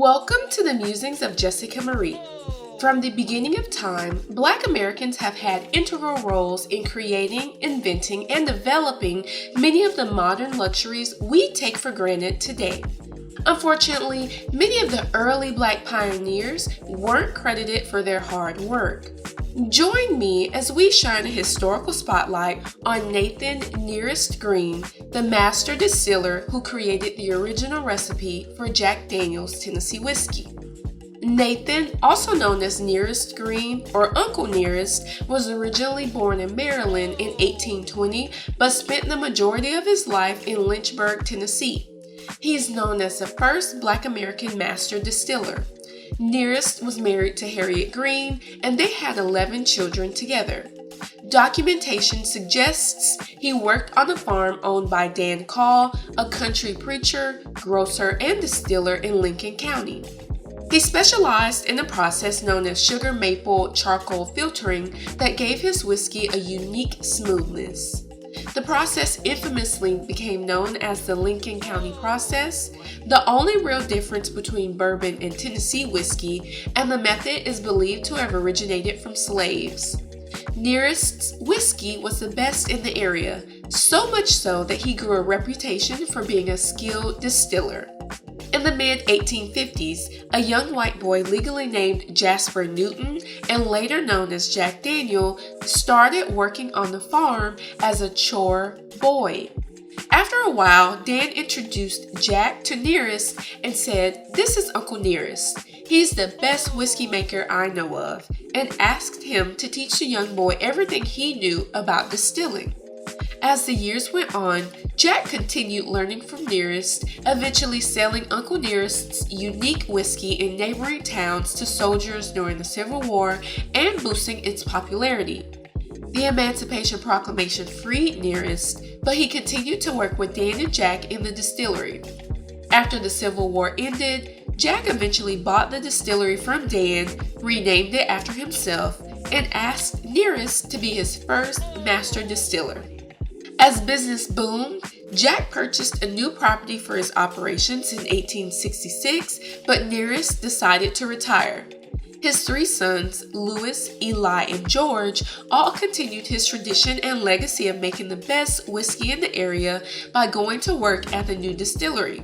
Welcome to the Musings of Jessica Marie. From the beginning of time, Black Americans have had integral roles in creating, inventing, and developing many of the modern luxuries we take for granted today. Unfortunately, many of the early Black pioneers weren't credited for their hard work. Join me as we shine a historical spotlight on Nathan Nearest Green, the master distiller who created the original recipe for Jack Daniel's Tennessee whiskey. Nathan, also known as Nearest Green or Uncle Nearest, was originally born in Maryland in 1820 but spent the majority of his life in Lynchburg, Tennessee. He is known as the first Black American master distiller. Nearest was married to Harriet Green, and they had 11 children together. Documentation suggests he worked on a farm owned by Dan Call, a country preacher, grocer, and distiller in Lincoln County. He specialized in a process known as sugar maple charcoal filtering that gave his whiskey a unique smoothness. The process infamously became known as the Lincoln County process, the only real difference between bourbon and Tennessee whiskey, and the method is believed to have originated from slaves. Nearest's whiskey was the best in the area, so much so that he grew a reputation for being a skilled distiller. In the mid-1850s, a young white boy legally named Jasper Newton, and later known as Jack Daniel, started working on the farm as a chore boy. After a while, Dan introduced Jack to Nearest and said, "This is Uncle Nearest. He's the best whiskey maker I know of," and asked him to teach the young boy everything he knew about distilling. As the years went on, Jack continued learning from Nearest, eventually selling Uncle Nearest's unique whiskey in neighboring towns to soldiers during the Civil War and boosting its popularity. The Emancipation Proclamation freed Nearest, but he continued to work with Dan and Jack in the distillery. After the Civil War ended, Jack eventually bought the distillery from Dan, renamed it after himself, and asked Nearest to be his first master distiller. As business boomed, Jack purchased a new property for his operations in 1866, but Nearest decided to retire. His three sons, Louis, Eli, and George, all continued his tradition and legacy of making the best whiskey in the area by going to work at the new distillery.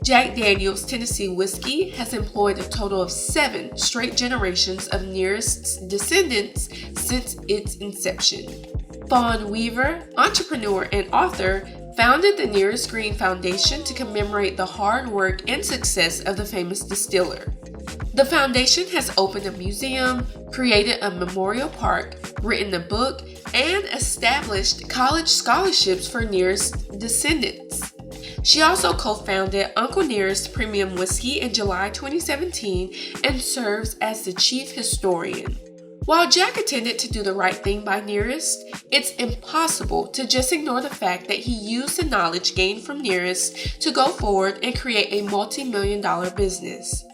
Jack Daniel's Tennessee whiskey has employed a total of 7 straight generations of Nearest's descendants since its inception. Fawn Weaver, entrepreneur and author, founded the Nearest Green Foundation to commemorate the hard work and success of the famous distiller. The foundation has opened a museum, created a memorial park, written a book, and established college scholarships for Nearest descendants. She also co-founded Uncle Nearest Premium Whiskey in July 2017 and serves as the chief historian. While Jack intended to do the right thing by Nearest, it's impossible to just ignore the fact that he used the knowledge gained from Nearest to go forward and create a multi-million-dollar business.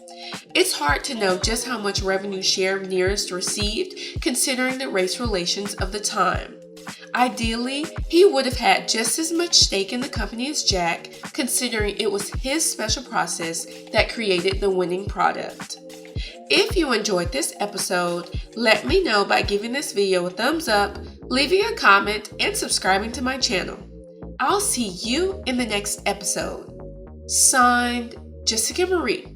It's hard to know just how much revenue share Nearest received considering the race relations of the time. Ideally, he would have had just as much stake in the company as Jack, considering it was his special process that created the winning product. If you enjoyed this episode, let me know by giving this video a thumbs up, leaving a comment, and subscribing to my channel. I'll see you in the next episode. Signed, Jessica Marie.